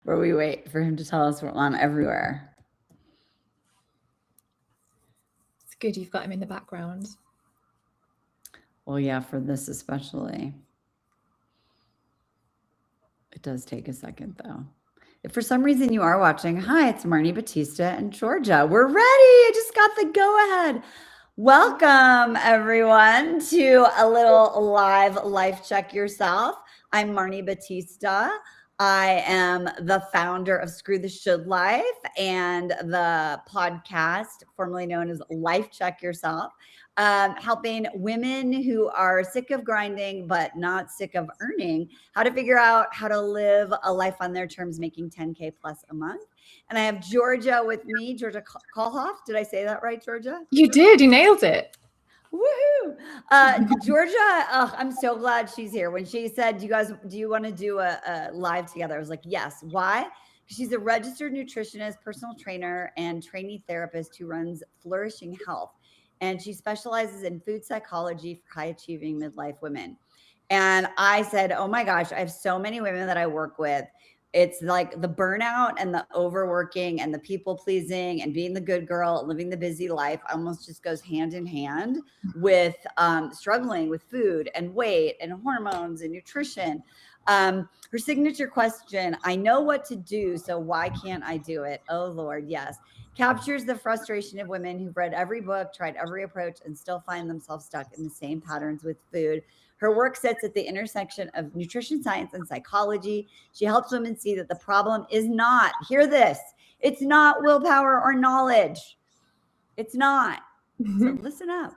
where we wait for him to tell us we're on everywhere. It's good you've got him in the background. Well, yeah, for this especially. It does take a second, though. If for some reason you are watching, hi, it's Marnie Batista and Georgia. We're ready. I just got the go ahead. Welcome, everyone, to a little live life check yourself. I'm Marnie Batista. I am the founder of Screw the Should Life and the podcast formerly known as Life Check Yourself, helping women who are sick of grinding but not sick of earning how to figure out how to live a life on their terms, making 10K plus a month. And I have Georgia with me, Georgia Kalhoff. Did I say that right, Georgia? You did. You nailed it. Woohoo! Georgia, I'm so glad she's here. When she said, do you want to do a live together? I was like, yes. Why? Because she's a registered nutritionist, personal trainer, and trainee therapist who runs Flourishing Health. And she specializes in food psychology for high achieving midlife women. And I said, oh my gosh, I have so many women that I work with. It's like the burnout and the overworking and the people pleasing and being the good girl, living the busy life almost just goes hand in hand with struggling with food and weight and hormones and nutrition. Her signature question, I know what to do, so why can't I do it? Oh, Lord, yes. Captures the frustration of women who've read every book, tried every approach, and still find themselves stuck in the same patterns with food. Her work sits at the intersection of nutrition science and psychology. She helps women see that the problem is not, hear this, it's not willpower or knowledge. It's not. So listen up.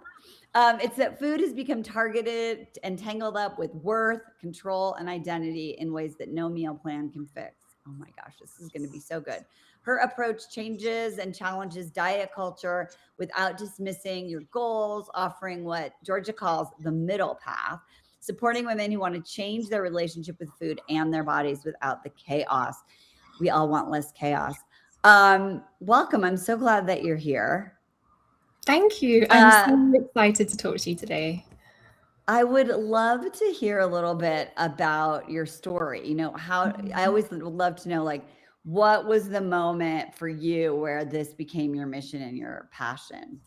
It's that food has become targeted and tangled up with worth, control, and identity in ways that no meal plan can fix. Oh my gosh, this is going to be so good. Her approach changes and challenges diet culture without dismissing your goals, offering what Georgia calls the middle path, supporting women who want to change their relationship with food and their bodies without the chaos. We all want less chaos. Welcome. I'm so glad that you're here. Thank you. I'm so excited to talk to you today. I would love to hear a little bit about your story. You know, how I always would love to know, like, what was the moment for you where this became your mission and your passion?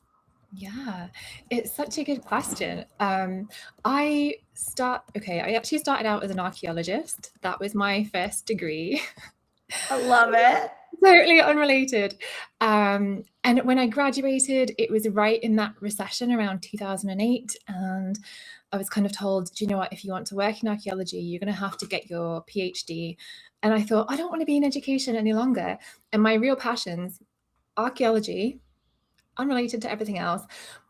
Yeah, it's such a good question. I actually started out as an archaeologist. That was my first degree. I love it. Totally unrelated. And when I graduated, it was right in that recession around 2008. And I was kind of told, do you know what, if you want to work in archaeology, you're going to have to get your PhD. And I thought, I don't want to be in education any longer. And my real passions, archaeology, unrelated to everything else,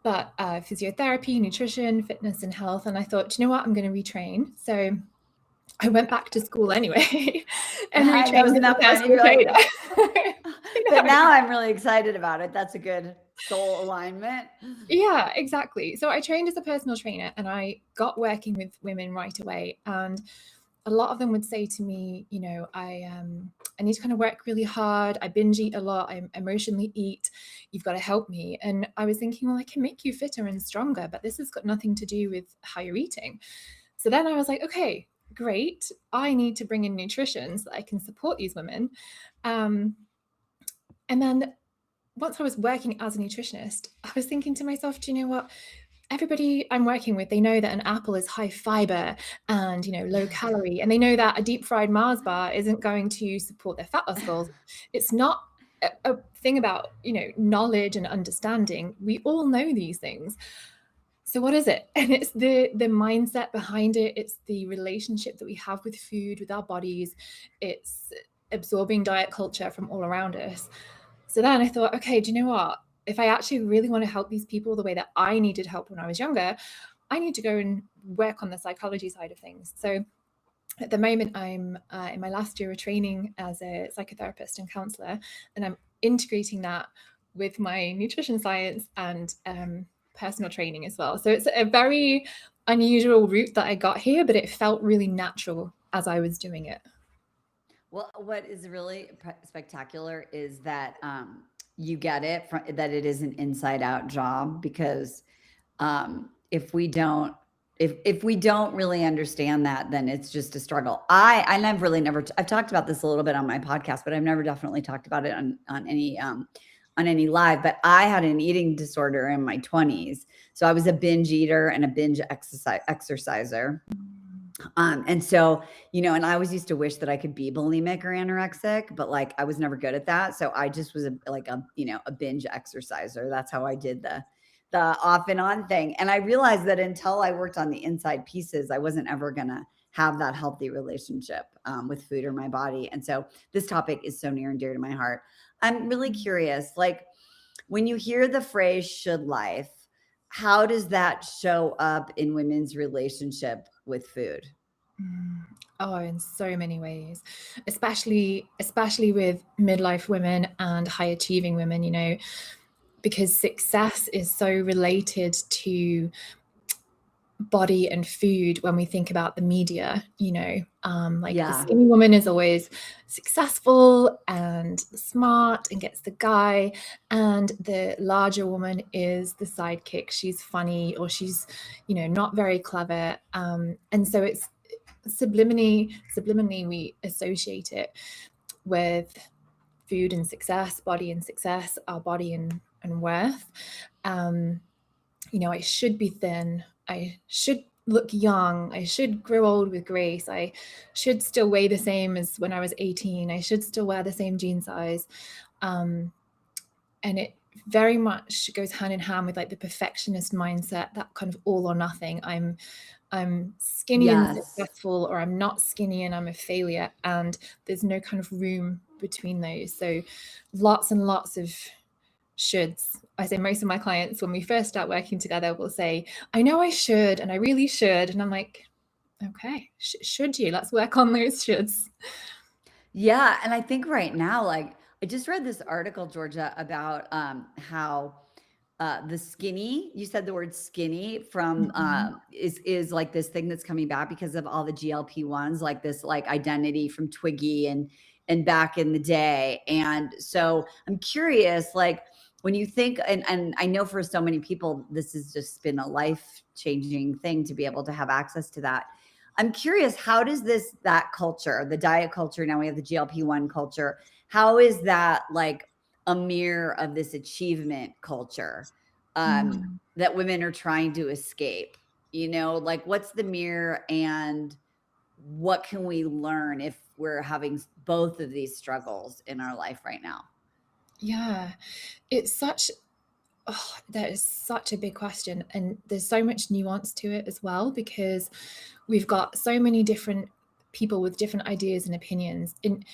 but physiotherapy, nutrition, fitness, and health. And I thought, do you know what, I'm going to retrain. So I went back to school anyway and retrained as a personal trainer. But now I'm really excited about it. That's a good soul alignment. Yeah, exactly. So I trained as a personal trainer and I got working with women right away. And a lot of them would say to me, you know, I need to kind of work really hard. I binge eat a lot. I emotionally eat. You've got to help me. And I was thinking, well, I can make you fitter and stronger, but this has got nothing to do with how you're eating. So then I was like, okay, great. I need to bring in nutrition so that I can support these women. And then once I was working as a nutritionist, I was thinking to myself, do you know what? Everybody I'm working with, they know that an apple is high fiber and, you know, low calorie. And they know that a deep fried Mars bar isn't going to support their fat loss goals. It's not a thing about, you know, knowledge and understanding. We all know these things. So what is it? And it's the mindset behind it. It's the relationship that we have with food, with our bodies. It's absorbing diet culture from all around us. So then I thought, okay, do you know what? If I actually really want to help these people the way that I needed help when I was younger, I need to go and work on the psychology side of things. So at the moment, I'm in my last year of training as a psychotherapist and counselor, and I'm integrating that with my nutrition science and personal training as well. So it's a very unusual route that I got here, but it felt really natural as I was doing it. Well, what is really spectacular is that you get it that it is an inside out job, because if we don't if we don't really understand that, then it's just a struggle. I've really never, I've talked about this a little bit on my podcast, but I've never definitely talked about it on any live, but I had an eating disorder in my 20s. So I was a binge eater and a binge exerciser. And so, and I always used to wish that I could be bulimic or anorexic, but like I was never good at that. So I just was a binge exerciser. That's how I did the off and on thing. And I realized that until I worked on the inside pieces, I wasn't ever going to have that healthy relationship with food or my body. And so this topic is so near and dear to my heart. I'm really curious, like when you hear the phrase "should life," how does that show up in women's relationship with food? Oh, in so many ways, especially with midlife women and high achieving women, because success is so related to body and food when we think about the media, the skinny woman is always successful and smart and gets the guy, and the larger woman is the sidekick. She's funny, or she's not very clever, and so it's subliminally we associate it with food and success, body and success, our body and worth. I should be thin, I should look young, I should grow old with grace, I should still weigh the same as when I was 18, I should still wear the same jean size. And it very much goes hand in hand with like the perfectionist mindset, that kind of all or nothing. I'm skinny and successful, or I'm not skinny and I'm a failure. And there's no kind of room between those. So lots and lots of shoulds. I say most of my clients, when we first start working together, will say, I know I should, and I really should. And I'm like, okay, should you? Let's work on those shoulds. Yeah. And I think right now, like I just read this article, Georgia, about how the skinny, you said the word skinny from is like this thing that's coming back because of all the GLP-1s, like this like identity from Twiggy and back in the day. And so I'm curious, like when you think, and I know for so many people, this has just been a life-changing thing to be able to have access to that. I'm curious, how does that culture, the diet culture, now we have the GLP-1 culture, how is that like a mirror of this achievement culture that women are trying to escape? Like what's the mirror, and what can we learn if we're having both of these struggles in our life right now? Yeah, it's that is such a big question, and there's so much nuance to it as well, because we've got so many different people with different ideas and opinions. And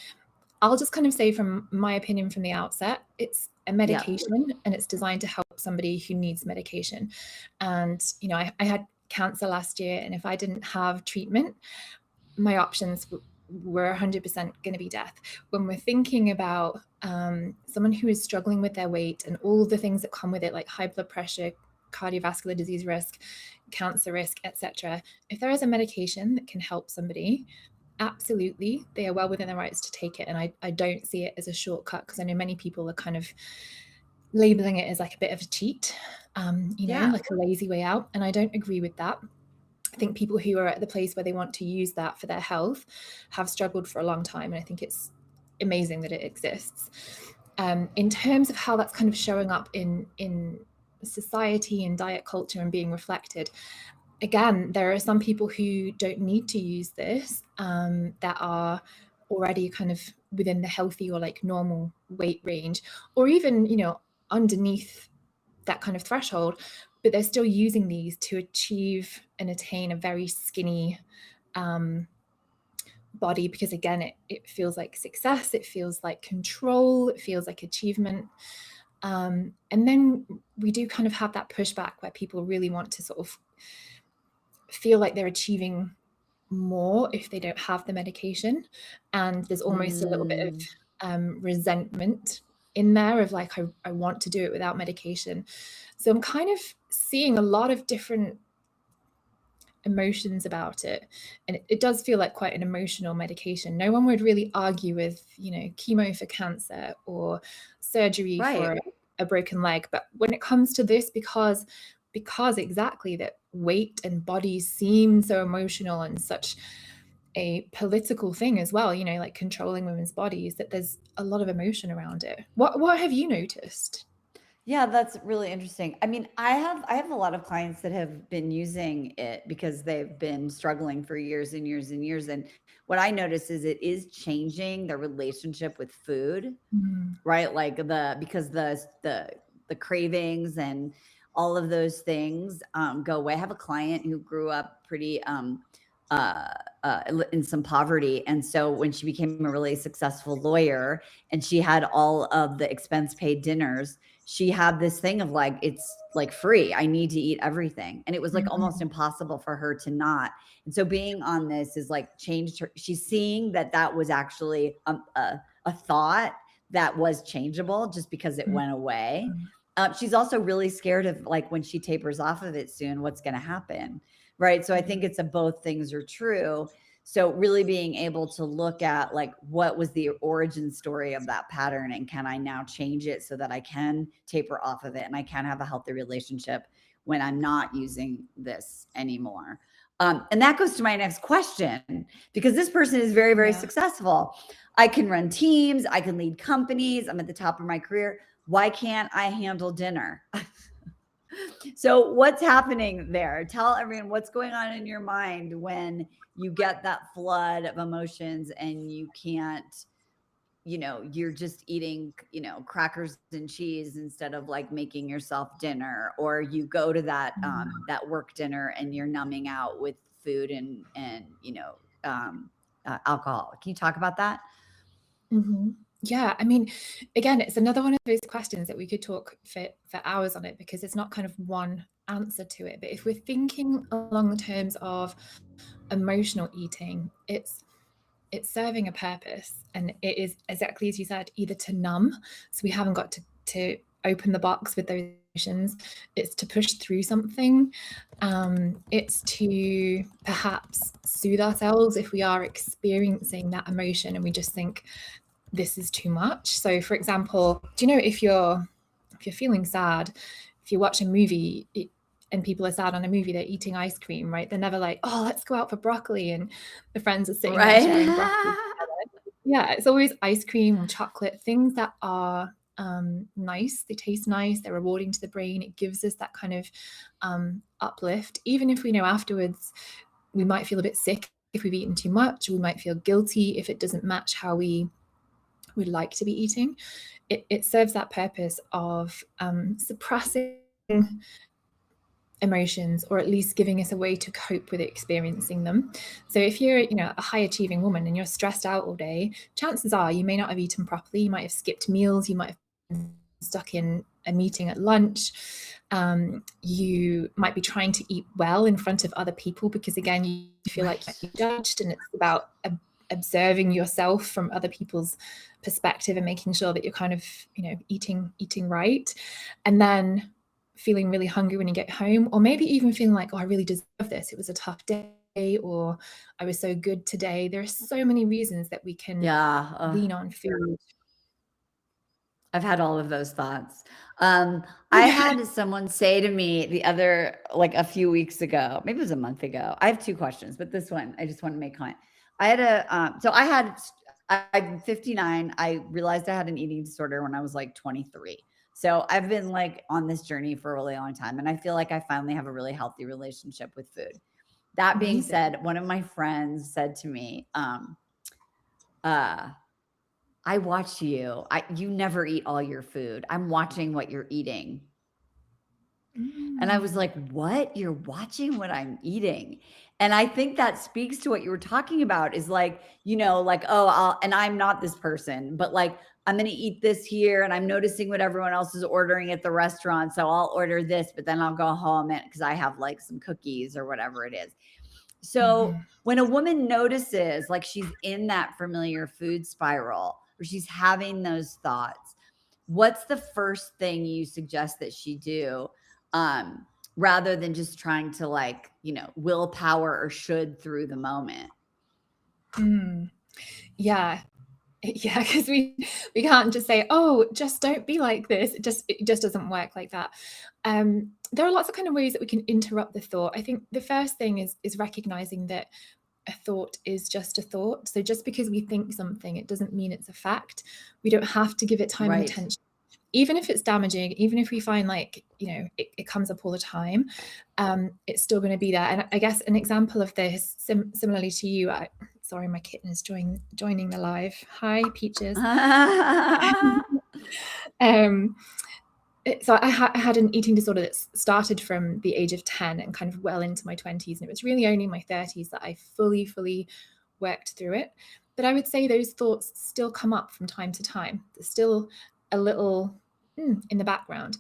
I'll just kind of say from my opinion from the outset, it's a medication and it's designed to help somebody who needs medication. And, I had cancer last year, and if I didn't have treatment, my options were 100% going to be death. When we're thinking about someone who is struggling with their weight and all the things that come with it, like high blood pressure, cardiovascular disease risk, cancer risk, etc., if there is a medication that can help somebody, absolutely, they are well within their rights to take it. And I don't see it as a shortcut, because I know many people are kind of labeling it as like a bit of a cheat, like a lazy way out. And I don't agree with that. I think people who are at the place where they want to use that for their health have struggled for a long time. And I think it's amazing that it exists. In terms of how that's kind of showing up in society and diet culture and being reflected, again, there are some people who don't need to use this, that are already kind of within the healthy or like normal weight range, or even, underneath that kind of threshold, but they're still using these to achieve and attain a very skinny body, because again, it feels like success, it feels like control, it feels like achievement. And then we do kind of have that pushback where people really want to sort of feel like they're achieving more if they don't have the medication. And there's almost a little bit of resentment in there of like, I want to do it without medication. So I'm kind of seeing a lot of different emotions about it. And it does feel like quite an emotional medication. No one would really argue with, chemo for cancer or surgery for a broken leg. But when it comes to this, because exactly that weight and bodies seem so emotional and such a political thing as well, you know, like controlling women's bodies, that there's a lot of emotion around it. What have you noticed? Yeah, that's really interesting. I mean, I have a lot of clients that have been using it because they've been struggling for years and years and years. And what I notice is it is changing their relationship with food, Mm. right? Like because the cravings and all of those things go away. I have a client who grew up pretty uh, in some poverty, and so when she became a really successful lawyer and she had all of the expense paid dinners, she had this thing of like, it's like free. I need to eat everything, and it was like almost Mhm. impossible for her to not. And so being on this is like changed her. She's seeing that that was actually a thought that was changeable just because it Mhm. went away. She's also really scared of like when she tapers off of it soon, what's going to happen. Right. So I think it's a both things are true. So really being able to look at like what was the origin story of that pattern, and can I now change it so that I can taper off of it and I can have a healthy relationship when I'm not using this anymore. And that goes to my next question, because this person is very, very Yeah. successful. I can run teams, I can lead companies, I'm at the top of my career. Why can't I handle dinner? So, what's happening there? Tell everyone what's going on in your mind when you get that flood of emotions and you can't, you're just eating, crackers and cheese instead of like making yourself dinner, or you go to that work dinner and you're numbing out with food and alcohol. Can you talk about that? Mhm. Yeah, I mean, again, it's another one of those questions that we could talk for hours on it, because it's not kind of one answer to it. But if we're thinking along the terms of emotional eating, it's serving a purpose, and it is exactly as you said, either to numb, so we haven't got to open the box with those emotions. It's to push through something. It's to perhaps soothe ourselves if we are experiencing that emotion and we just think this is too much. So for example, do you know, if you're feeling sad, if you watch a movie and people are sad on a movie, they're eating ice cream, right? They're never like, oh, let's go out for broccoli, and the friends are sitting there sharing broccoli. Right. Yeah, it's always ice cream or chocolate, things that are nice, they taste nice, they're rewarding to the brain. It gives us that kind of uplift, even if we know afterwards we might feel a bit sick if we've eaten too much, or we might feel guilty if it doesn't match how we would like to be eating. It serves that purpose of suppressing emotions, or at least giving us a way to cope with experiencing them. So if you're, a high achieving woman and you're stressed out all day, chances are you may not have eaten properly, you might have skipped meals, you might have been stuck in a meeting at lunch, you might be trying to eat well in front of other people because, again, you feel like you're judged, and it's about observing yourself from other people's perspective and making sure that you're kind of, eating right. And then feeling really hungry when you get home, or maybe even feeling like, oh, I really deserve this, it was a tough day, or I was so good today. There are so many reasons that we can lean on food. I've had all of those thoughts. I had someone say to me like a few weeks ago, maybe it was a month ago. I have two questions, but this one I just want to make comment. I'm 59. I realized I had an eating disorder when I was like 23. So I've been like on this journey for a really long time, and I feel like I finally have a really healthy relationship with food. That being Amazing. said, one of my friends said to me, I watch you. You never eat all your food. I'm watching what you're eating. And I was like, what? You're watching what I'm eating? And I think that speaks to what you were talking about, is like, like, oh, and I'm not this person, but like, I'm going to eat this here and I'm noticing what everyone else is ordering at the restaurant. So I'll order this, but then I'll go home because I have like some cookies or whatever it is. So when a woman notices like she's in that familiar food spiral, or she's having those thoughts, what's the first thing you suggest that she do, rather than just trying to like, willpower or should through the moment? Yeah, Yeah, because we can't just say, oh, just don't be like this. It just doesn't work like that. There are lots of kind of ways that we can interrupt the thought. I think the first thing is recognizing that a thought is just a thought. So just because we think something, it doesn't mean it's a fact. We don't have to give it time and Right. attention. Even if it's damaging, even if we find like, it comes up all the time, it's still going to be there. And I guess an example of this, similarly to you, sorry, my kitten is joining the live. Hi, Peaches. So I had an eating disorder that started from the age of 10 and kind of well into my 20s. And it was really only in my 30s that I fully worked through it. But I would say those thoughts still come up from time to time. There's still a little in the background.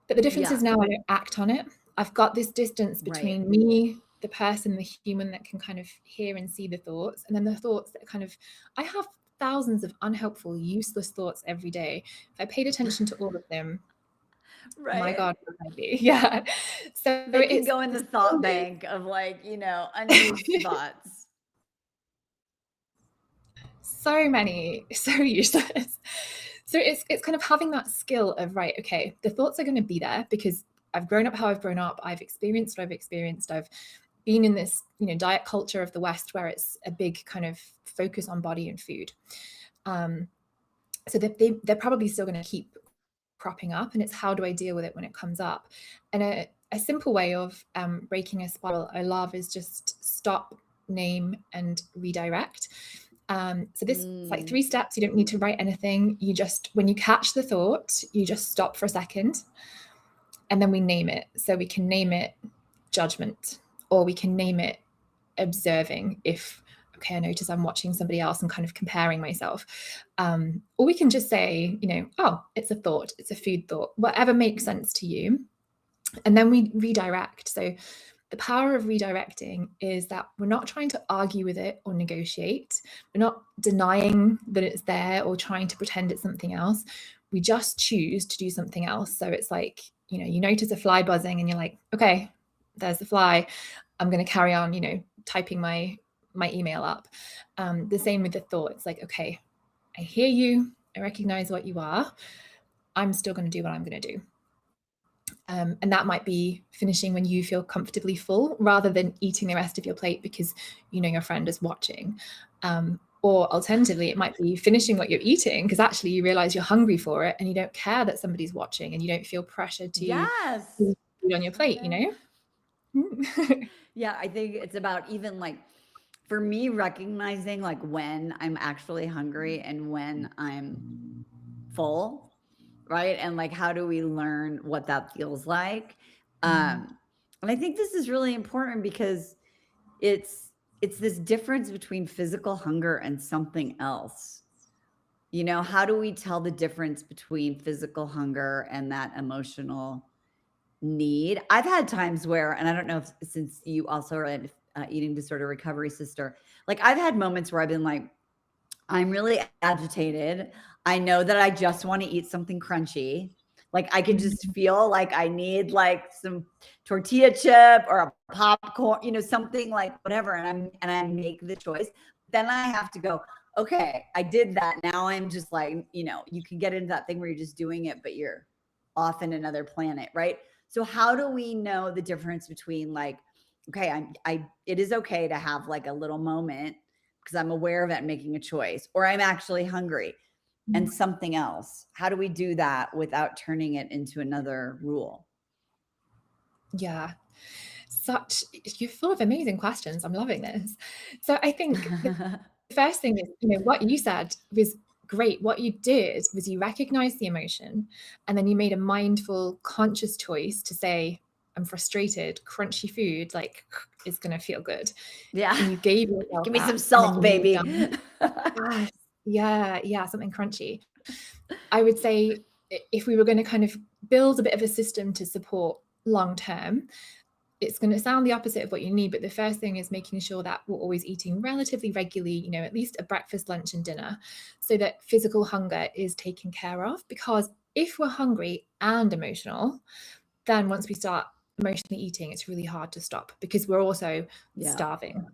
But the difference is now I don't act on it. I've got this distance between me, the person, the human that can kind of hear and see the thoughts, and then the thoughts that kind of, I have thousands of unhelpful, useless thoughts every day. If I paid attention to all of them, Right. my God, would I be? Yeah. So they can go in the thought bank of like, unused thoughts. So many, so useless. So it's kind of having that skill of, right, okay, the thoughts are going to be there because I've grown up how I've grown up. I've experienced what I've experienced. I've been in this, diet culture of the West where it's a big kind of focus on body and food. So they're probably still going to keep cropping up, and it's how do I deal with it when it comes up? And a simple way of breaking a spiral I love is just stop, name, and redirect. So this is like 3 steps. You don't need to write anything. You just, when you catch the thought, you just stop for a second, and then we name it. So we can name it judgment, or we can name it observing. If, okay, I notice I'm watching somebody else and kind of comparing myself. Or we can just say, oh, it's a thought, it's a food thought, whatever makes sense to you. And then we redirect. So the power of redirecting is that we're not trying to argue with it or negotiate. We're not denying that it's there or trying to pretend it's something else. We just choose to do something else. So it's like, you notice a fly buzzing and you're like, okay, there's the fly. I'm going to carry on, typing my email up. The same with the thought. It's like, okay, I hear you. I recognize what you are. I'm still going to do what I'm going to do. And that might be finishing when you feel comfortably full rather than eating the rest of your plate because your friend is watching. Or alternatively, it might be finishing what you're eating because actually you realize you're hungry for it and you don't care that somebody's watching and you don't feel pressured to eat on your plate, Yeah, I think it's about even like, for me, recognizing like when I'm actually hungry and when I'm full, right? And like, how do we learn what that feels like? And I think this is really important because it's this difference between physical hunger and something else. How do we tell the difference between physical hunger and that emotional need? I've had times where, and I don't know if since you also are an eating disorder recovery sister, like I've had moments where I've been like, I'm really agitated. I know that I just want to eat something crunchy. Like I can just feel like I need like some tortilla chip or a popcorn, something like whatever. And I make the choice. Then I have to go, okay, I did that. Now I'm just like, you can get into that thing where you're just doing it, but you're off in another planet, right? So how do we know the difference between like, okay, it is okay to have like a little moment because I'm aware of it and making a choice, or I'm actually hungry and something else? How do we do that without turning it into another rule? Yeah. You're full of amazing questions. I'm loving this. So I think the first thing is, what you said was great. What you did was you recognized the emotion and then you made a mindful, conscious choice to say, I'm frustrated, crunchy food, like, is going to feel good. Yeah. And you gave yourself Give me that, some salt, baby. Yeah, something crunchy. I would say if we were going to kind of build a bit of a system to support long-term, it's going to sound the opposite of what you need, but the first thing is making sure that we're always eating relatively regularly, at least a breakfast, lunch, and dinner, so that physical hunger is taken care of. Because if we're hungry and emotional, then once we start emotionally eating, it's really hard to stop because we're also starving.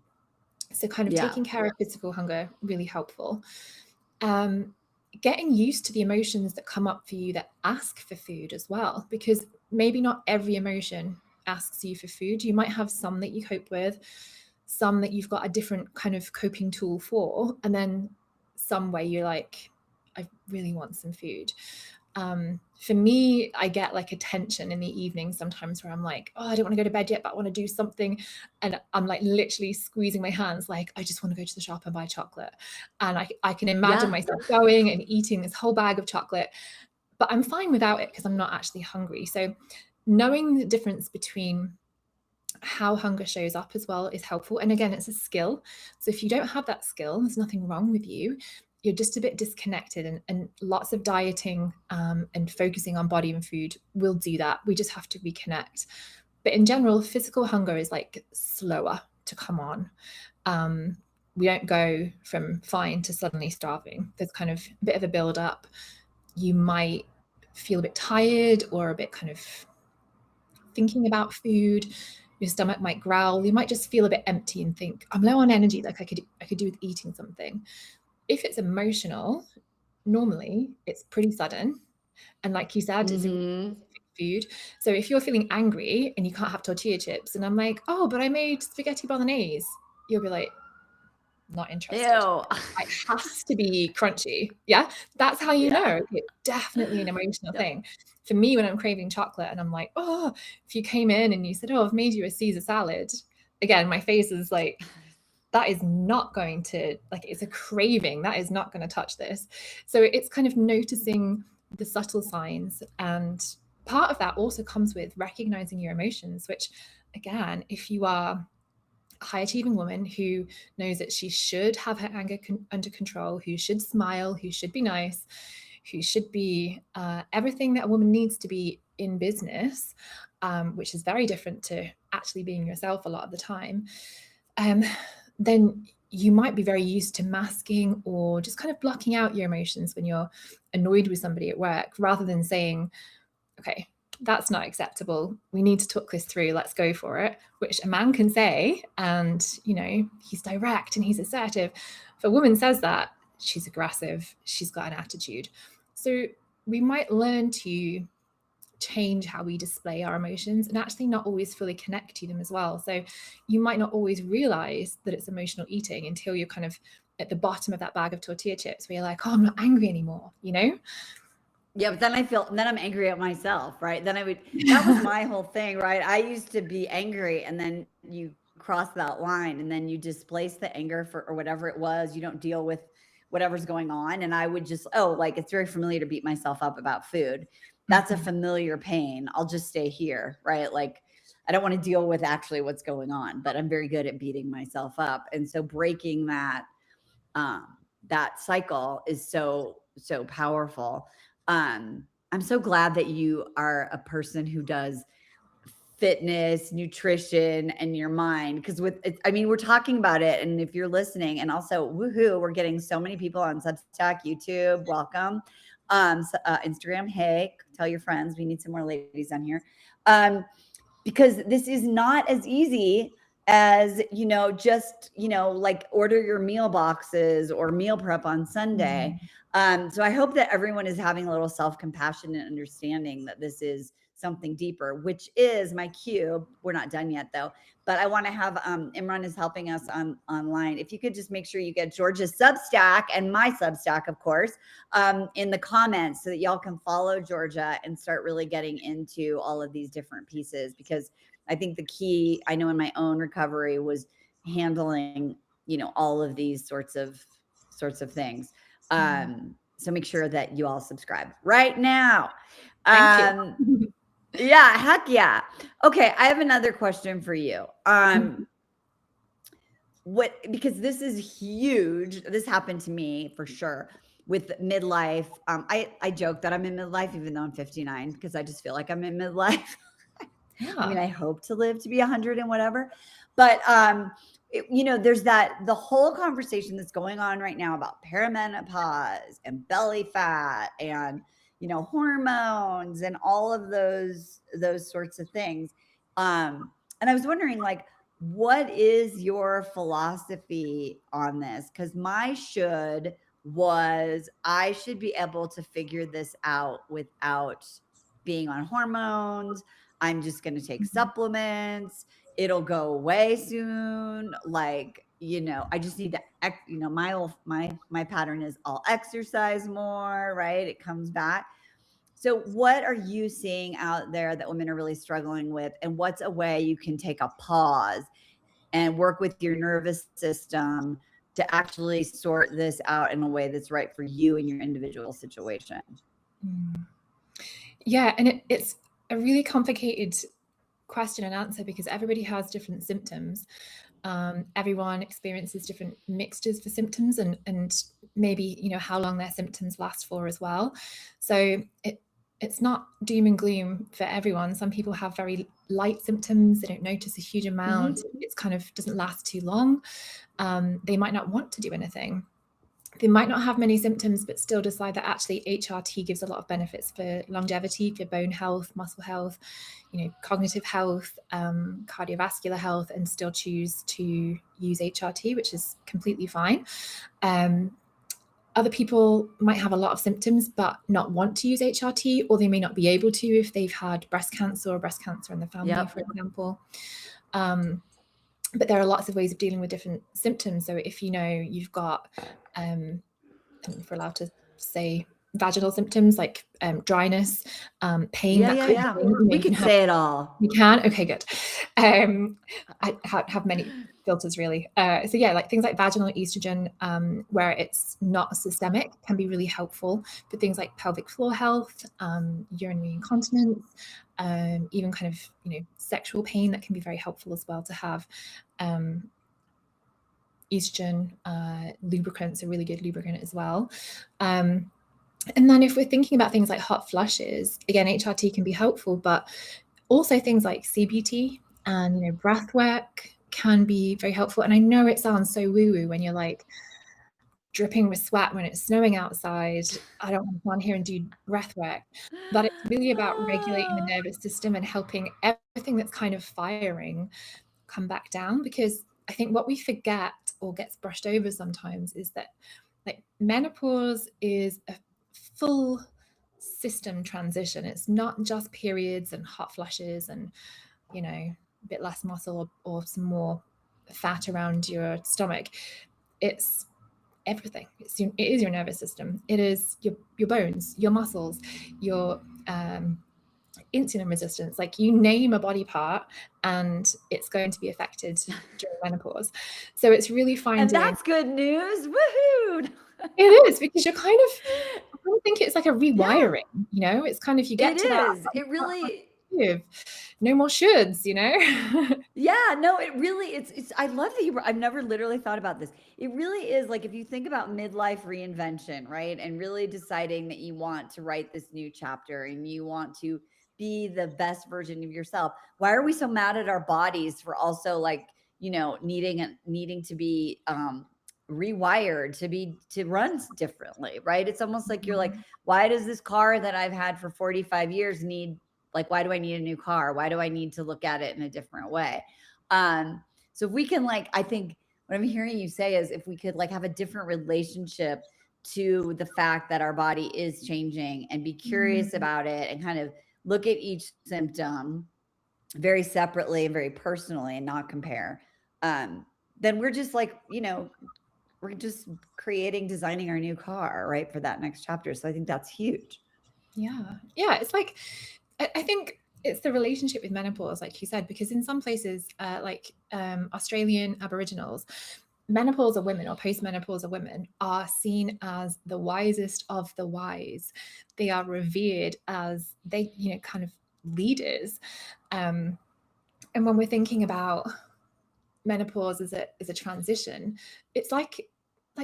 So kind of taking care of physical hunger, really helpful. Getting used to the emotions that come up for you that ask for food as well, because maybe not every emotion asks you for food. You might have some that you cope with, some that you've got a different kind of coping tool for, and then some where you're like, I really want some food. For me, I get like a tension in the evening sometimes where I'm like, oh, I don't want to go to bed yet, but I want to do something. And I'm like literally squeezing my hands, like, I just want to go to the shop and buy chocolate. And I can imagine Yeah. myself going and eating this whole bag of chocolate, but I'm fine without it because I'm not actually hungry. So knowing the difference between how hunger shows up as well is helpful. And again, it's a skill. So if you don't have that skill, there's nothing wrong with you. You're just a bit disconnected, and lots of dieting and focusing on body and food will do that. We just have to reconnect. But in general, physical hunger is like slower to come on. We don't go from fine to suddenly starving. There's kind of a bit of a build up. You might feel a bit tired or a bit kind of thinking about food. Your stomach might growl. You might just feel a bit empty and think, I'm low on energy, like I could do with eating something. If it's emotional, normally it's pretty sudden. And like you said, it's a Mm-hmm. food. So if you're feeling angry and you can't have tortilla chips, and I'm like, oh, but I made spaghetti bolognese, you'll be like, not interested. Ew. It has to be crunchy. Yeah, that's how you know it's definitely an emotional Yep. thing. For me, when I'm craving chocolate and I'm like, oh, if you came in and you said, oh, I've made you a Caesar salad, again, my face is like, that is not going to, like, it's a craving that is not going to touch this. So it's kind of noticing the subtle signs, and part of that also comes with recognizing your emotions, which again, if you are a high achieving woman who knows that she should have her anger under control, who should smile, who should be nice, who should be everything that a woman needs to be in business, which is very different to actually being yourself a lot of the time, then you might be very used to masking or just kind of blocking out your emotions when you're annoyed with somebody at work, rather than saying, okay, that's not acceptable. We need to talk this through. Let's go for it, which a man can say. And, you know, he's direct and he's assertive. If a woman says that, she's aggressive, she's got an attitude. So we might learn to change how we display our emotions and actually not always fully connect to them as well. So you might not always realize that it's emotional eating until you're kind of at the bottom of that bag of tortilla chips where you're like, oh, I'm not angry anymore, you know? Yeah, but then then I'm angry at myself, right? Then that was my whole thing, right? I used to be angry, and then you cross that line and then you displace the anger or whatever it was. You don't deal with whatever's going on. And I would just, like, it's very familiar to beat myself up about food. That's a familiar pain. I'll just stay here, right? Like, I don't want to deal with actually what's going on, but I'm very good at beating myself up. And so breaking that cycle is so powerful. I'm so glad that you are a person who does fitness, nutrition, and your mind. Because we're talking about it, and if you're listening, and also, woohoo, we're getting so many people on Substack, YouTube, welcome, Instagram. Hey, tell your friends we need some more ladies on here, because this is not as easy as, just, like order your meal boxes or meal prep on Sunday. So I hope that everyone is having a little self-compassion and understanding that this is something deeper, which is my cue. We're not done yet though, but I want to have, Imran is helping us online. If you could just make sure you get Georgia's Substack and my Substack, of course, in the comments, so that y'all can follow Georgia and start really getting into all of these different pieces. Because I think the key, I know in my own recovery, was handling, all of these sorts of things. So make sure that you all subscribe right now. Thank you. Yeah, heck yeah. Okay, I have another question for you. Because this is huge. This happened to me for sure with midlife. I joke that I'm in midlife, even though I'm 59, because I just feel like I'm in midlife. Yeah. I mean, I hope to live to be 100 and whatever, but there's the whole conversation that's going on right now about perimenopause and belly fat and hormones and all of those sorts of things. And I was wondering, like, what is your philosophy on this? Because my should was I should be able to figure this out without being on hormones. I'm just going to take supplements. It'll go away soon. Like, I just need to, my pattern is I'll exercise more, right? It comes back. So what are you seeing out there that women are really struggling with? And what's a way you can take a pause and work with your nervous system to actually sort this out in a way that's right for you and your individual situation? Yeah, and it's a really complicated question and answer because everybody has different symptoms. Everyone experiences different mixtures for symptoms and maybe, how long their symptoms last for as well. So it's not doom and gloom for everyone. Some people have very light symptoms. They don't notice a huge amount. It's kind of doesn't last too long. They might not want to do anything. They might not have many symptoms, but still decide that actually HRT gives a lot of benefits for longevity, for bone health, muscle health, cognitive health, cardiovascular health, and still choose to use HRT, which is completely fine. Other people might have a lot of symptoms but not want to use HRT, or they may not be able to if they've had breast cancer or breast cancer in the family, for example. But there are lots of ways of dealing with different symptoms. So if you've got, I don't know if we're allowed to say vaginal symptoms like dryness, pain. Yeah. We can say it all. We can? Okay, good. I have many filters really. So yeah, like things like vaginal estrogen, where it's not systemic, can be really helpful for things like pelvic floor health, urinary incontinence, even kind of, sexual pain. That can be very helpful as well to have. Estrogen lubricant's a really good lubricant as well. And then if we're thinking about things like hot flushes, again, HRT can be helpful, but also things like CBT and, breath work can be very helpful. And I know it sounds so woo-woo when you're like dripping with sweat when it's snowing outside. I don't want to go on here and do breath work, but it's really about regulating the nervous system and helping everything that's kind of firing come back down. Because I think what we forget or gets brushed over sometimes is that like menopause is a full system transition. It's not just periods and hot flushes and, a bit less muscle or some more fat around your stomach. It's everything. It is your nervous system. It is your bones, your muscles, your insulin resistance. Like you name a body part and it's going to be affected during menopause. So it's really finding. And that's good news. Woohoo! It is, because you're kind of, I don't think it's like a rewiring, it's kind of, you get it to that. It really, no more shoulds, Yeah, no, it really, it's, I love that I've never literally thought about this. It really is like, if you think about midlife reinvention, right? And really deciding that you want to write this new chapter and you want to be the best version of yourself. Why are we so mad at our bodies for also like, needing to be, rewired to run differently, right? It's almost like you're like, why does this car that I've had for 45 years why do I need a new car? Why do I need to look at it in a different way? So if we can I think what I'm hearing you say is if we could have a different relationship to the fact that our body is changing and be curious about it and kind of look at each symptom very separately and very personally and not compare, then we're just we're just designing our new car, right, for that next chapter. So I think that's huge. Yeah. It's like, I think it's the relationship with menopause, like you said, because in some places, Australian Aboriginals, menopausal women or postmenopausal women are seen as the wisest of the wise. They are revered as kind of leaders. And when we're thinking about menopause as a transition, it's like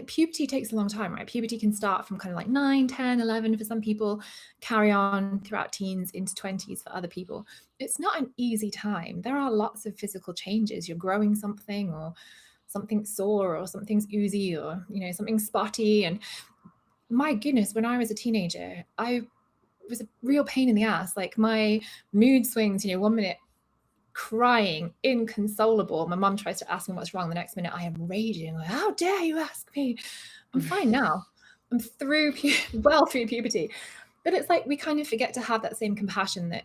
puberty takes a long time, right? Puberty can start from kind of 9, 10, 11 for some people, carry on throughout teens into 20s for other people. It's not an easy time. There are lots of physical changes. You're growing something, or something's sore, or something's oozy, or something spotty. And my goodness, when I was a teenager, I was a real pain in the ass. Like my mood swings, 1 minute crying, inconsolable. My mum tries to ask me what's wrong. The next minute I am raging. Like, how dare you ask me? I'm fine now. I'm through well through puberty. But it's like we kind of forget to have that same compassion that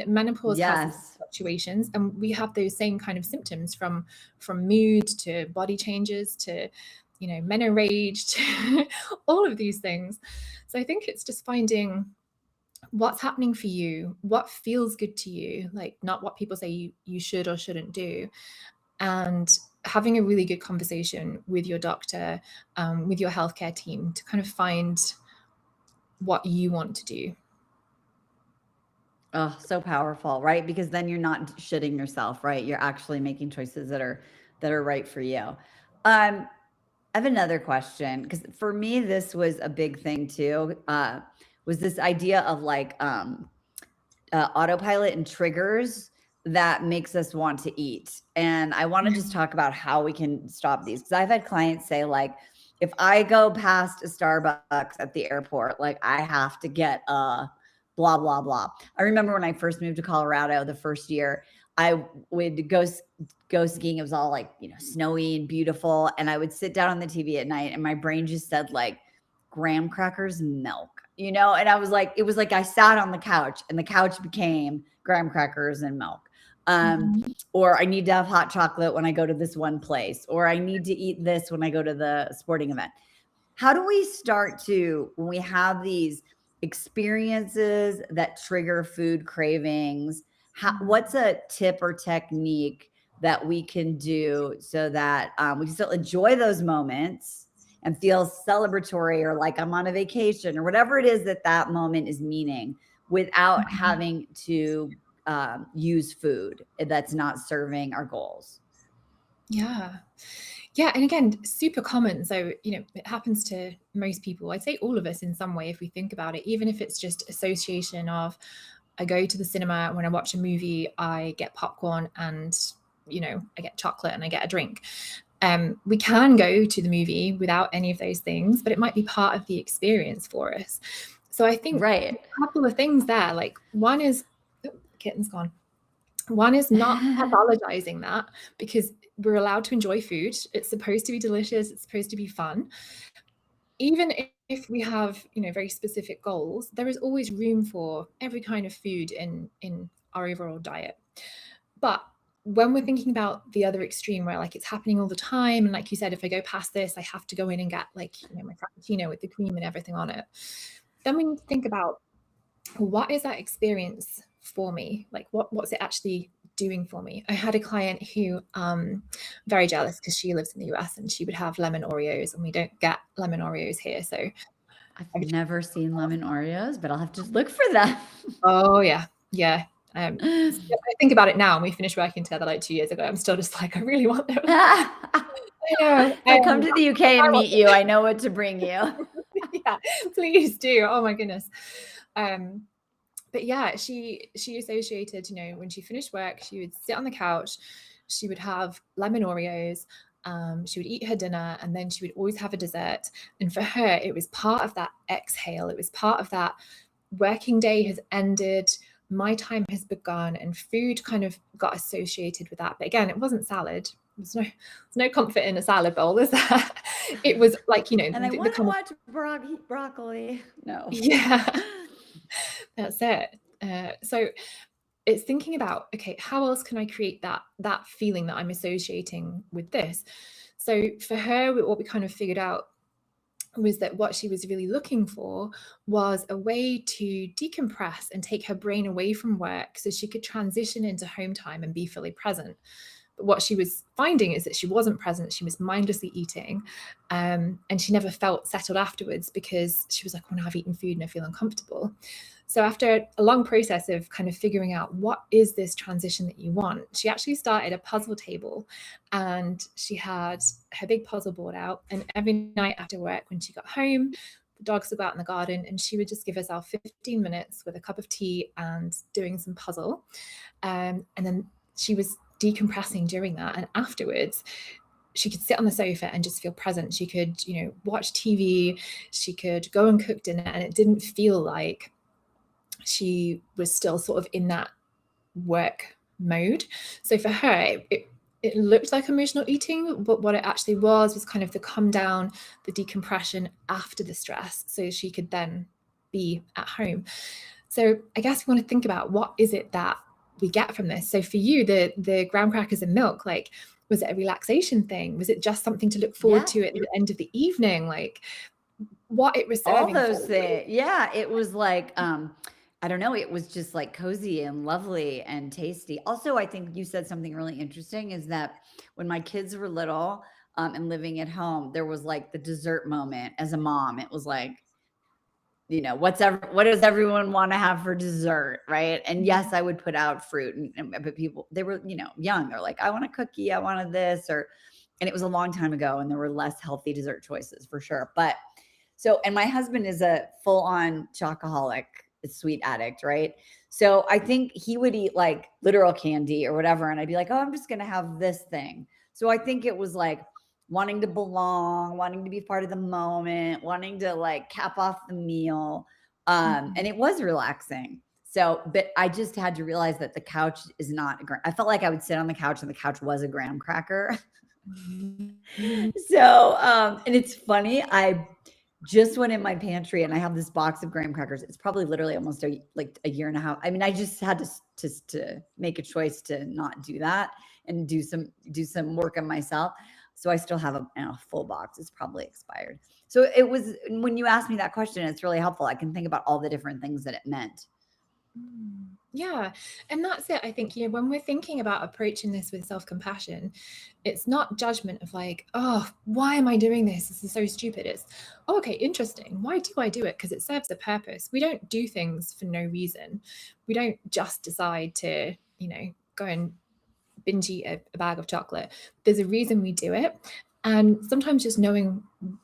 menopause has these Yes. fluctuations, and we have those same kind of symptoms from mood to body changes to, you know, menorrhage to all of these things. So I think it's just finding what's happening for you, what feels good to you, like not what people say you should or shouldn't do, and having a really good conversation with your doctor, with your healthcare team to kind of find what you want to do. Oh, so powerful, right? Because then you're not shitting yourself, right? You're actually making choices that are right for you. I have another question because for me, this was a big thing too. Was this idea of like autopilot and triggers that makes us want to eat. And I want to just talk about how we can stop these because I've had clients say, like, if I go past a Starbucks at the airport, like I have to get a blah, blah, blah. I remember when I first moved to Colorado the first year, I would go skiing. It was all like, you know, snowy and beautiful. And I would sit down on the TV at night and my brain just said like graham crackers and milk, you know? And I was like, it was like I sat on the couch and the couch became graham crackers and milk. Or I need to have hot chocolate when I go to this one place, or I need to eat this when I go to the sporting event. How do we start to, when we have these experiences that trigger food cravings, what's a tip or technique that we can do so that we can still enjoy those moments and feel celebratory or like I'm on a vacation or whatever it is that that moment is meaning without having to use food that's not serving our goals? Yeah. Yeah. And again, super common. So, you know, it happens to most people. I'd say all of us in some way, if we think about it, even if it's just association of, I go to the cinema, when I watch a movie, I get popcorn and, you know, I get chocolate and I get a drink. We can go to the movie without any of those things, but it might be part of the experience for us. So I think Right. a couple of things there, like one is, oh, kitten's gone. One is not pathologizing that, because we're allowed to enjoy food. It's supposed to be delicious. It's supposed to be fun. Even if we have, you know, very specific goals, there is always room for every kind of food in our overall diet. But when we're thinking about the other extreme where like it's happening all the time, and like you said, if I go past this, I have to go in and get like, you know, my frappuccino with the cream and everything on it, then we need to think about, what is that experience for me? Like what's it actually doing for me? I had a client who very jealous because she lives in the US and she would have lemon Oreos, and we don't get lemon Oreos here. So I've never seen lemon Oreos, but I'll have to look for them. Oh yeah. I think about it now, and we finished working together like 2 years ago. I'm still just like, I really want them. I know. If I come to the UK and meet you, I know what to bring you. Yeah, please do. Oh my goodness. But yeah, she associated, you know, when she finished work, she would sit on the couch, she would have lemon Oreos, she would eat her dinner, and then she would always have a dessert. And for her, it was part of that exhale. It was part of that working day has ended, my time has begun, and food kind of got associated with that. But again, it wasn't salad. There's no comfort in a salad bowl, is there? It was like, you know, and I want to watch broccoli. No. Yeah. That's it. So it's thinking about, okay, how else can I create that feeling that I'm associating with this? So for her, what we kind of figured out was that what she was really looking for was a way to decompress and take her brain away from work so she could transition into home time and be fully present. But what she was finding is that she wasn't present. She was mindlessly eating, and she never felt settled afterwards because she was like, when I've eaten food and I feel uncomfortable. So after a long process of kind of figuring out what is this transition that you want, she actually started a puzzle table, and she had her big puzzle board out, and every night after work when she got home, the dogs would go out in the garden and she would just give herself 15 minutes with a cup of tea and doing some puzzle. And then she was decompressing during that. And afterwards, she could sit on the sofa and just feel present. She could, you know, watch TV, she could go and cook dinner, and it didn't feel like she was still sort of in that work mode. So for her, it looked like emotional eating, but what it actually was kind of the come down, the decompression after the stress, so she could then be at home. So I guess we want to think about, what is it that we get from this? So for you, the graham crackers and milk, like, was it a relaxation thing? Was it just something to look forward to at the end of the evening? Like, what it was All serving those for? things. Yeah, it was like, I don't know, it was just like cozy and lovely and tasty. Also, I think you said something really interesting, is that when my kids were little, and living at home, there was like the dessert moment as a mom. It was like, what does everyone want to have for dessert, right? And yes, I would put out fruit, but people, they were, young. They're like, I want a cookie, I wanted this, and it was a long time ago, and there were less healthy dessert choices for sure. But and my husband is a full-on chocoholic, sweet addict, right? So I think he would eat like literal candy or whatever, and I'd be like, oh, I'm just gonna have this thing. So I think it was like wanting to belong, wanting to be part of the moment, wanting to like cap off the meal. And it was relaxing. So, but I just had to realize that the couch is not I felt like I would sit on the couch and the couch was a graham cracker. So, and it's funny, I just went in my pantry and I have this box of graham crackers. It's probably literally almost a year and a half. I mean, I just had to make a choice to not do that and do some work on myself. So I still have a full box. It's probably expired. So it was, when you asked me that question, it's really helpful. I can think about all the different things that it meant. Yeah. And that's it. I think, when we're thinking about approaching this with self-compassion, it's not judgment of like, oh, why am I doing this? This is so stupid. It's, oh, okay, interesting. Why do I do it? Because it serves a purpose. We don't do things for no reason. We don't just decide to, go and binge eat a bag of chocolate. There's a reason we do it. And sometimes just knowing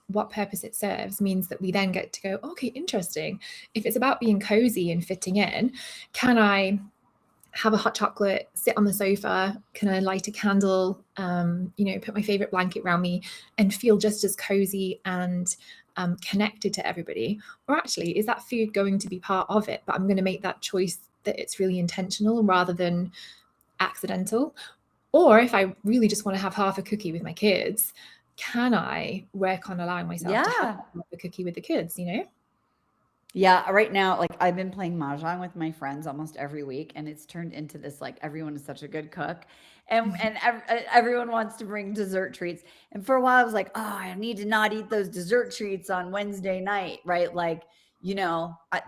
what purpose it serves means that we then get to go, okay, interesting. If it's about being cozy and fitting in, can I have a hot chocolate, sit on the sofa? Can I light a candle, put my favorite blanket around me and feel just as cozy and connected to everybody? Or actually, is that food going to be part of it? But I'm going to make that choice that it's really intentional rather than accidental. Or if I really just want to have half a cookie with my kids, can I work on allowing myself to have a cookie with the kids, Yeah, right now, like, I've been playing mahjong with my friends almost every week, and it's turned into this, like, everyone is such a good cook, and everyone wants to bring dessert treats. And for a while, I was like, oh, I need to not eat those dessert treats on Wednesday night, right? Like,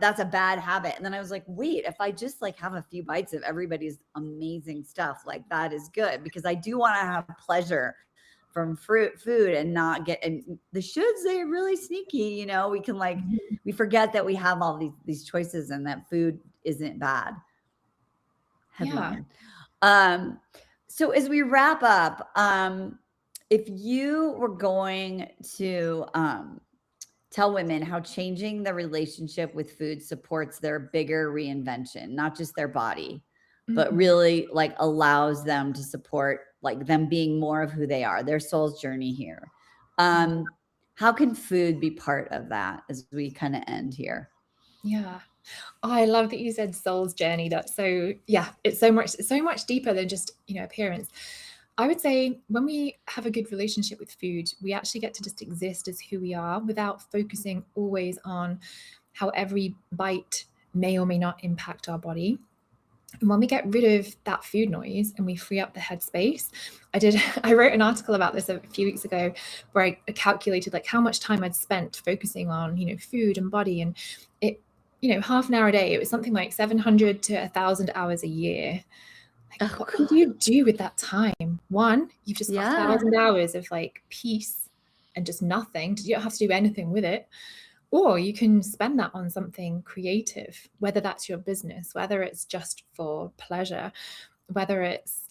that's a bad habit. And then I was like, wait, if I just like have a few bites of everybody's amazing stuff, like, that is good, because I do want to have pleasure from food and not get, and the shoulds, they're really sneaky, we can like, we forget that we have all these choices and that food isn't bad. Headline. Yeah. So as we wrap up, if you were going to tell women how changing their relationship with food supports their bigger reinvention, not just their body, but really like allows them to support like them being more of who they are, their soul's journey here. How can food be part of that as we kind of end here? Yeah. Oh, I love that you said soul's journey. That's so, it's so much deeper than just, appearance. I would say when we have a good relationship with food, we actually get to just exist as who we are without focusing always on how every bite may or may not impact our body. And when we get rid of that food noise and we free up the headspace, I wrote an article about this a few weeks ago where I calculated like how much time I'd spent focusing on, food and body, and it, half an hour a day, it was something like 700 to 1,000 hours a year. Like, what could you do with that time? One, you've just got 1,000 hours of like peace and just nothing. You don't have to do anything with it. Or you can spend that on something creative, whether that's your business, whether it's just for pleasure, whether it's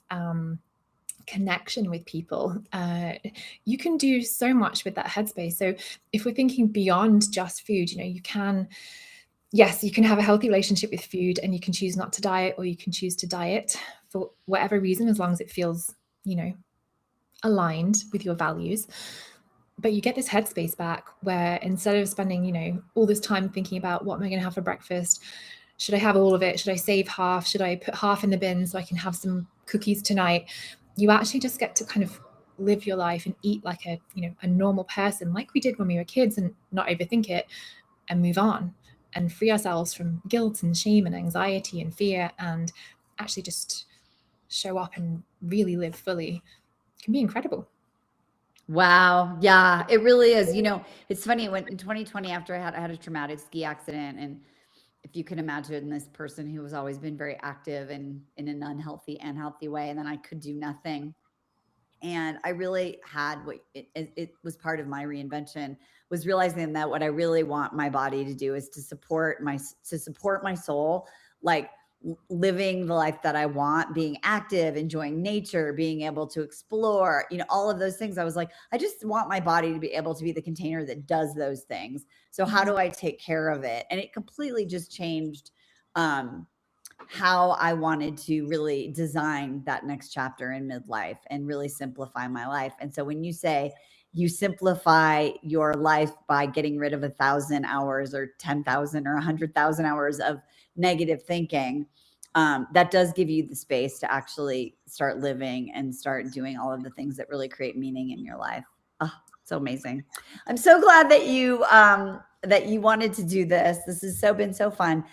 connection with people. You can do so much with that headspace. So if we're thinking beyond just food, you can have a healthy relationship with food, and you can choose not to diet, or you can choose to diet for whatever reason, as long as it feels, aligned with your values. But you get this headspace back where instead of spending, all this time thinking about what am I going to have for breakfast? Should I have all of it? Should I save half? Should I put half in the bin so I can have some cookies tonight? you actually just get to kind of live your life and eat like a, a normal person, like we did when we were kids, and not overthink it and move on and free ourselves from guilt and shame and anxiety and fear, and actually just show up and really live fully. It can be incredible. Wow. Yeah, it really is. It's funny when in 2020, after I had a traumatic ski accident, and if you can imagine this person who has always been very active and in an unhealthy and healthy way, and then I could do nothing. And I really had what it was part of my reinvention, was realizing that what I really want my body to do is to support my soul, like living the life that I want, being active, enjoying nature, being able to explore, all of those things. I was like, I just want my body to be able to be the container that does those things. So how do I take care of it? And it completely just changed how I wanted to really design that next chapter in midlife and really simplify my life. And so when you say you simplify your life by getting rid of 1,000 hours or 10,000 or 100,000 hours of negative thinking, that does give you the space to actually start living and start doing all of the things that really create meaning in your life. Oh, so amazing. I'm so glad that you wanted to do this. This has been so fun.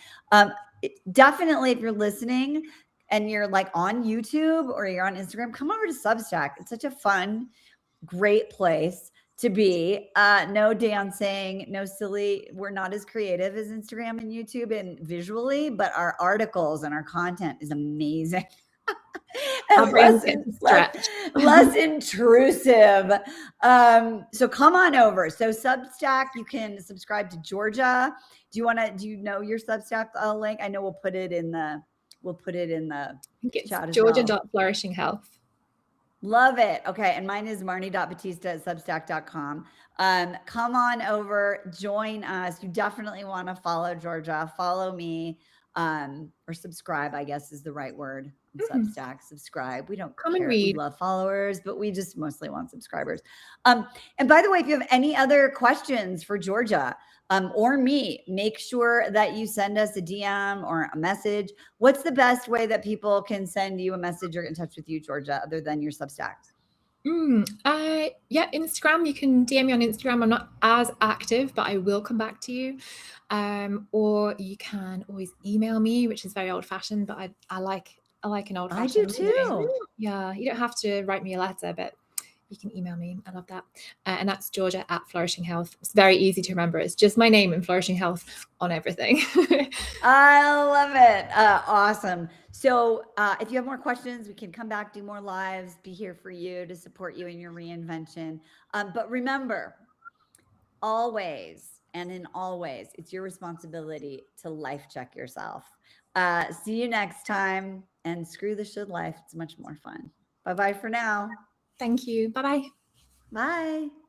Definitely, if you're listening and you're like on YouTube or you're on Instagram, come over to Substack. It's such a fun, great place to be. No dancing, no silly. We're not as creative as Instagram and YouTube and visually, but our articles and our content is amazing. And less intrusive. So come on over. So Substack, you can subscribe to Georgia. Do you know your Substack link? I know we'll put it in the chat as well. Georgia.flourishinghealth. Love it. Okay. And mine is marnie.batista@substack.com. Come on over, join us. You definitely want to follow Georgia, follow me, or subscribe, I guess is the right word. Substack, subscribe. We don't Come and care. read. We love followers, but we just mostly want subscribers. And by the way, if you have any other questions for Georgia, or me, make sure that you send us a DM or a message. What's the best way that people can send you a message or get in touch with you, Georgia, other than your Substack? Yeah, Instagram. You can DM me on Instagram. I'm not as active, but I will come back to you. Or you can always email me, which is very old-fashioned, but I like an old-fashioned. I do too. Yeah, you don't have to write me a letter, but you can email me. I love that. And that's Georgia@Flourishing Health. It's very easy to remember. It's just my name and Flourishing Health on everything. I love it. Awesome. So if you have more questions, we can come back, do more lives, be here for you to support you in your reinvention. But remember, always and in all ways, it's your responsibility to life check yourself. See you next time, and screw the should life. It's much more fun. Bye-bye for now. Thank you. Bye-bye. Bye.